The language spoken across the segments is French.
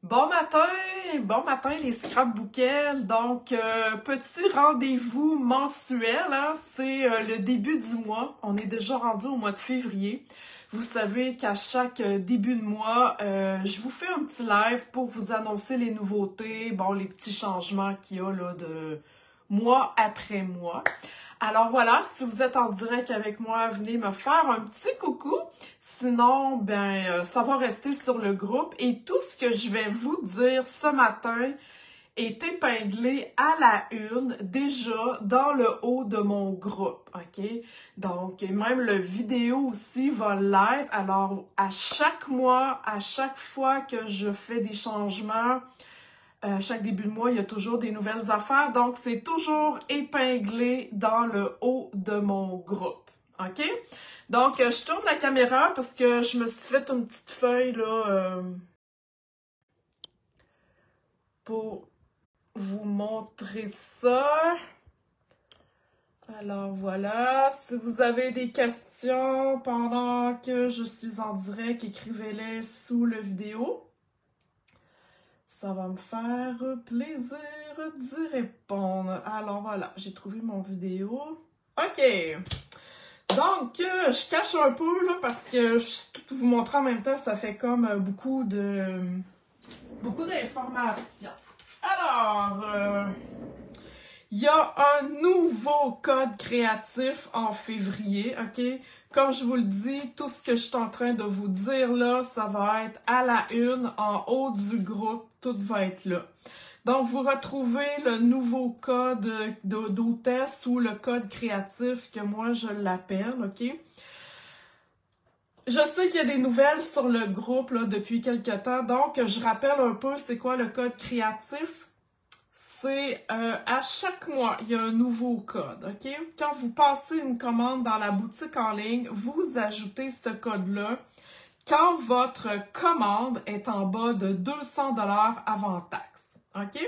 Bon matin les scrapbookels. Donc, petit rendez-vous mensuel, hein, c'est le début du mois. On est déjà rendu au mois de février. Vous savez qu'à chaque début de mois, je vous fais un petit live pour vous annoncer les nouveautés, bon, les petits changements qu'il y a là de mois après mois. Alors voilà, si vous êtes en direct avec moi, venez me faire un petit coucou. Sinon, ça va rester sur le groupe. Et tout ce que je vais vous dire ce matin est épinglé à la une, déjà dans le haut de mon groupe, OK? Donc, même le vidéo aussi va l'être. Alors, à chaque mois, à chaque fois que je fais des changements, chaque début de mois, il y a toujours des nouvelles affaires. Donc, c'est toujours épinglé dans le haut de mon groupe. OK? Donc, je tourne la caméra parce que je me suis fait une petite feuille là pour vous montrer ça. Alors, voilà. Si vous avez des questions pendant que je suis en direct, écrivez-les sous la vidéo. Ça va me faire plaisir d'y répondre. Alors voilà, j'ai trouvé mon vidéo. OK. Donc, je cache un peu là parce que tout vous montrer en même temps, ça fait comme beaucoup d'informations. Alors, il y a un nouveau code créatif en février, OK? Comme je vous le dis, tout ce que je suis en train de vous dire là, ça va être à la une, en haut du groupe, tout va être là. Donc, vous retrouvez le nouveau code d'hôtesse ou le code créatif que moi je l'appelle, OK? Je sais qu'il y a des nouvelles sur le groupe là, depuis quelques temps, donc je rappelle un peu c'est quoi le code créatif. C'est à chaque mois, il y a un nouveau code, OK? Quand vous passez une commande dans la boutique en ligne, vous ajoutez ce code-là quand votre commande est en bas de 200 $ avant taxe, OK?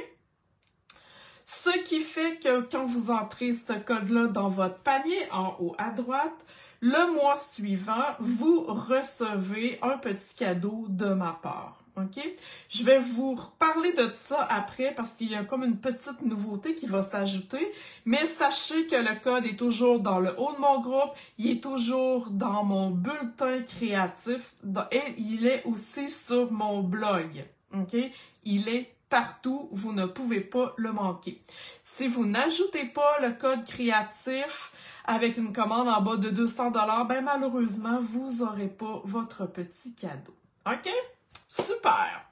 Ce qui fait que quand vous entrez ce code-là dans votre panier en haut à droite, le mois suivant, vous recevez un petit cadeau de ma part. OK? Je vais vous reparler de ça après parce qu'il y a comme une petite nouveauté qui va s'ajouter. Mais sachez que le code est toujours dans le haut de mon groupe. Il est toujours dans mon bulletin créatif et il est aussi sur mon blog. OK? Il est partout. Vous ne pouvez pas le manquer. Si vous n'ajoutez pas le code créatif avec une commande en bas de 200 $, ben malheureusement, vous n'aurez pas votre petit cadeau. OK? Super!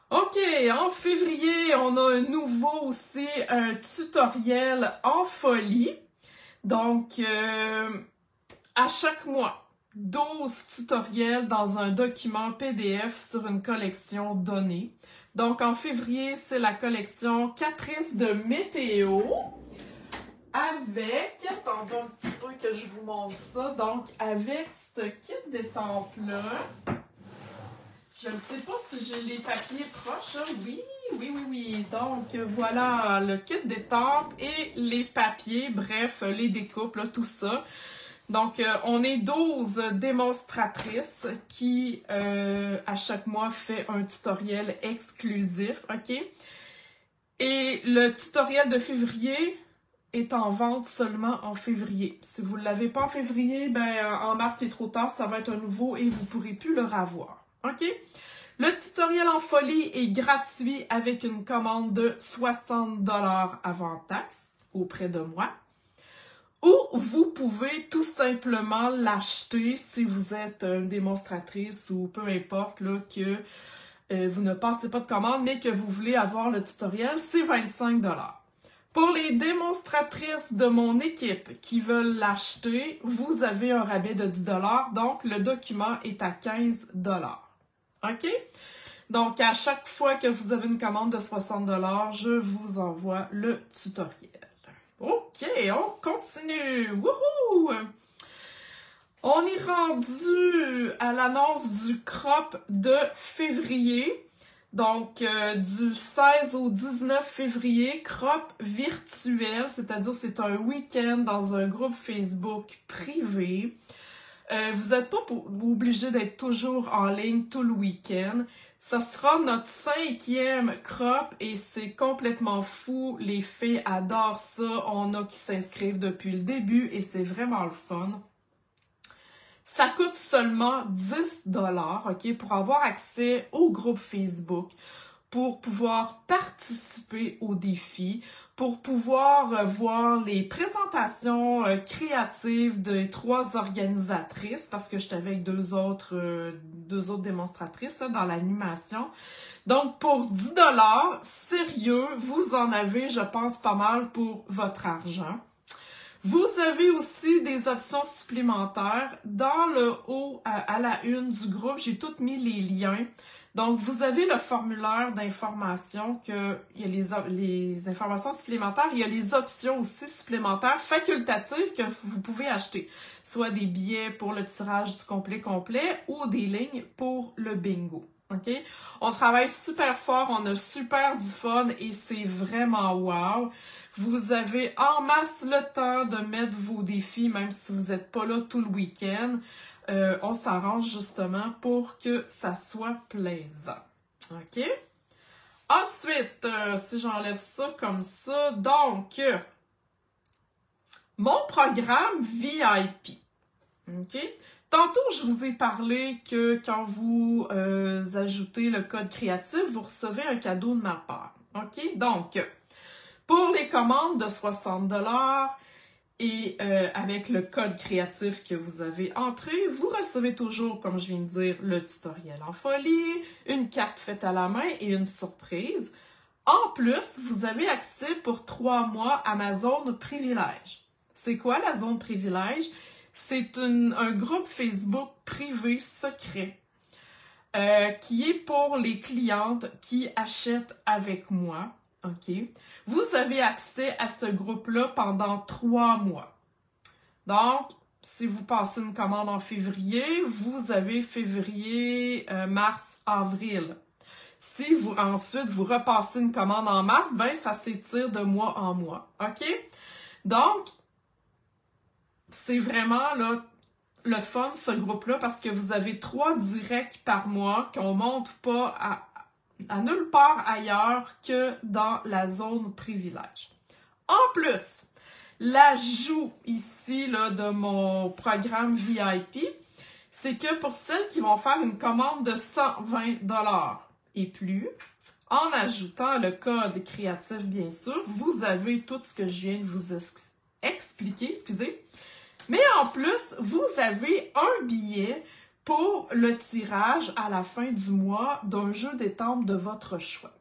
OK, en février, on a un nouveau aussi, un tutoriel en folie. Donc, à chaque mois, 12 tutoriels dans un document PDF sur une collection donnée. Donc, en février, c'est la collection Caprice de météo. Attendez un petit peu que je vous montre ça. Donc, avec ce kit d'étampes-là, je ne sais pas si j'ai les papiers proches. Hein? Oui. Donc, voilà le kit d'étampes et les papiers, bref, les découpes, là, tout ça. Donc, on est 12 démonstratrices qui, à chaque mois, fait un tutoriel exclusif, OK? Et le tutoriel de février est en vente seulement en février. Si vous ne l'avez pas en février, en mars, c'est trop tard, ça va être un nouveau et vous ne pourrez plus le revoir. OK? Le tutoriel en folie est gratuit avec une commande de 60 $ avant taxe auprès de moi. Ou vous pouvez tout simplement l'acheter si vous êtes une démonstratrice ou peu importe là, que vous ne passez pas de commande mais que vous voulez avoir le tutoriel, c'est 25 $. Pour les démonstratrices de mon équipe qui veulent l'acheter, vous avez un rabais de 10 $, donc le document est à 15 $. OK? Donc, à chaque fois que vous avez une commande de 60 $, je vous envoie le tutoriel. OK, on continue. Wouhou! On est rendu à l'annonce du crop de février. Donc, du 16 au 19 février, crop virtuel, c'est-à-dire c'est un week-end dans un groupe Facebook privé. Vous n'êtes pas obligé d'être toujours en ligne tout le week-end. Ce sera notre 5e crop et c'est complètement fou. Les filles adorent ça. On a qui s'inscrivent depuis le début et c'est vraiment le fun. Ça coûte seulement 10 $, OK, pour avoir accès au groupe Facebook, pour pouvoir participer au défi, pour pouvoir voir les présentations créatives des 3 organisatrices, parce que j'étais avec deux autres démonstratrices dans l'animation. Donc, pour 10 $, sérieux, vous en avez, je pense, pas mal pour votre argent. Vous avez aussi des options supplémentaires. Dans le haut, à la une du groupe, j'ai tout mis les liens. Donc, vous avez le formulaire d'information, il y a les informations supplémentaires, il y a les options aussi supplémentaires facultatives que vous pouvez acheter. Soit des billets pour le tirage du complet ou des lignes pour le bingo. OK? On travaille super fort, on a super du fun et c'est vraiment wow. Vous avez en masse le temps de mettre vos défis, même si vous n'êtes pas là tout le week-end. On s'arrange justement pour que ça soit plaisant. OK? Ensuite, si j'enlève ça comme ça, donc, mon programme VIP. OK? Tantôt, je vous ai parlé que quand vous ajoutez le code créatif, vous recevez un cadeau de ma part. OK? Donc, pour les commandes de 60 $ et avec le code créatif que vous avez entré, vous recevez toujours, comme je viens de dire, le tutoriel en folie, une carte faite à la main et une surprise. En plus, vous avez accès pour 3 mois à ma zone privilège. C'est quoi la zone privilège? C'est un groupe Facebook privé secret qui est pour les clientes qui achètent avec moi. OK? Vous avez accès à ce groupe-là pendant 3 mois. Donc, si vous passez une commande en février, vous avez février, mars, avril. Si ensuite vous repassez une commande en mars, ben ça s'étire de mois en mois. OK? Donc, c'est vraiment là, le fun, ce groupe-là, parce que vous avez 3 directs par mois qu'on ne monte pas à nulle part ailleurs que dans la zone privilège. En plus, l'ajout ici là, de mon programme VIP, c'est que pour celles qui vont faire une commande de 120 $ et plus, en ajoutant le code créatif, bien sûr, vous avez tout ce que je viens de vous expliquer, excusez. Mais en plus, vous avez un billet pour le tirage à la fin du mois d'un jeu d'étampes de votre choix.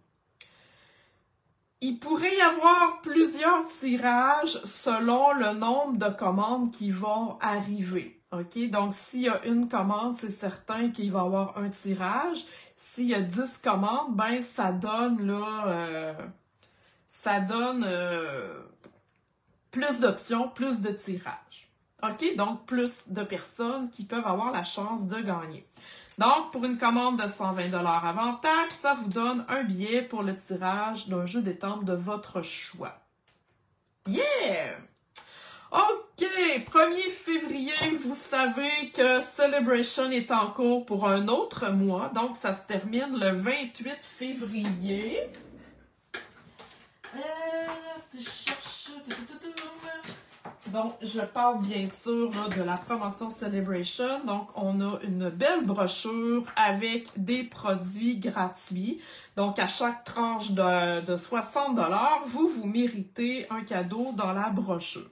Il pourrait y avoir plusieurs tirages selon le nombre de commandes qui vont arriver. OK? Donc, s'il y a une commande, c'est certain qu'il va y avoir un tirage. S'il y a 10 commandes, ben ça donne là, plus d'options, plus de tirages. OK? Donc, plus de personnes qui peuvent avoir la chance de gagner. Donc, pour une commande de 120 $ avant taxe, ça vous donne un billet pour le tirage d'un jeu d'étampes de votre choix. Yeah! OK! 1er février, vous savez que Celebration est en cours pour un autre mois. Donc, ça se termine le 28 février. Si je cherche... Donc, je parle bien sûr là, de la promotion Celebration. Donc, on a une belle brochure avec des produits gratuits. Donc, à chaque tranche de 60 $, vous méritez un cadeau dans la brochure.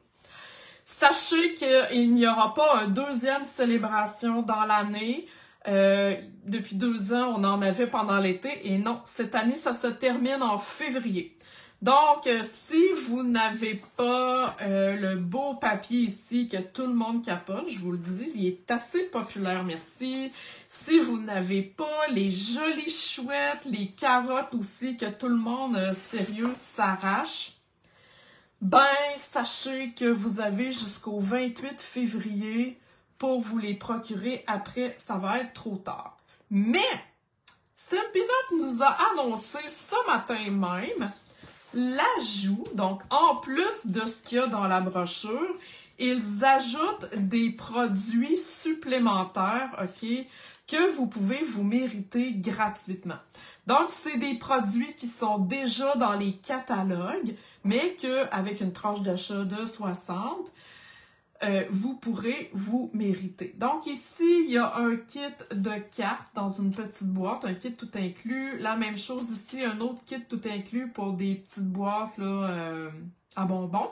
Sachez qu'il n'y aura pas une deuxième célébration dans l'année. Depuis 2 ans, on en avait pendant l'été. Et non, cette année, ça se termine en février. Donc, si vous n'avez pas le beau papier ici que tout le monde capote, je vous le dis, il est assez populaire, merci. Si vous n'avez pas les jolies chouettes, les carottes aussi que tout le monde, sérieux, s'arrache, ben, sachez que vous avez jusqu'au 28 février pour vous les procurer. Après, ça va être trop tard. Mais, Stampin' Up nous a annoncé ce matin même l'ajout, donc en plus de ce qu'il y a dans la brochure, ils ajoutent des produits supplémentaires, OK, que vous pouvez vous mériter gratuitement. Donc, c'est des produits qui sont déjà dans les catalogues, mais qu'avec une tranche d'achat de 60, vous pourrez vous mériter. Donc ici, il y a un kit de cartes dans une petite boîte, un kit tout inclus. La même chose ici, un autre kit tout inclus pour des petites boîtes là, à bonbons.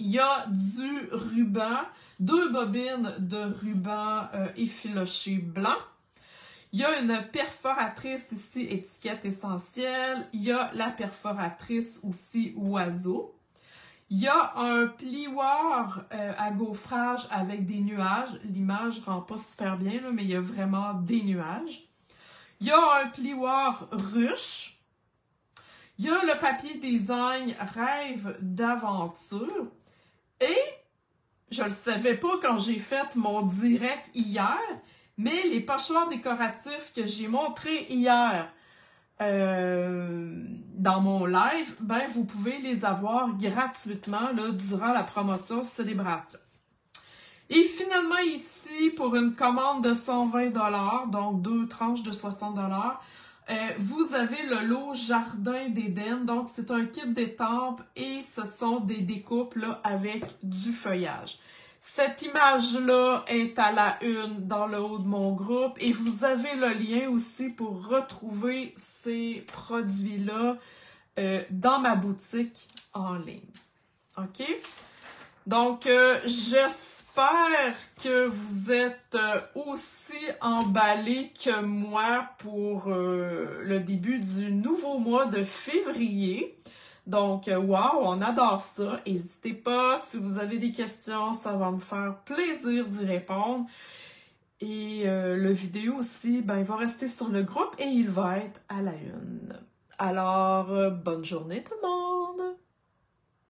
Il y a du ruban, 2 bobines de ruban effiloché blanc. Il y a une perforatrice ici, étiquette essentielle. Il y a la perforatrice aussi oiseau. Il y a un plioir à gaufrage avec des nuages. L'image ne rend pas super bien, là, mais il y a vraiment des nuages. Il y a un plioir ruche. Il y a le papier design Rêve d'aventure. Et je le savais pas quand j'ai fait mon direct hier, mais les pochoirs décoratifs que j'ai montrés hier dans mon live, ben vous pouvez les avoir gratuitement là, durant la promotion Célébration. Et finalement ici, pour une commande de 120$, donc 2 tranches de 60$, vous avez le lot Jardin d'Éden. Donc c'est un kit d'étampes et ce sont des découpes là, avec du feuillage. Cette image-là est à la une dans le haut de mon groupe et vous avez le lien aussi pour retrouver ces produits-là dans ma boutique en ligne. OK? Donc, j'espère que vous êtes aussi emballés que moi pour le début du nouveau mois de février. Donc, wow, on adore ça. N'hésitez pas, si vous avez des questions, ça va me faire plaisir d'y répondre. Et le vidéo aussi, ben, il va rester sur le groupe et il va être à la une. Alors, bonne journée tout le monde!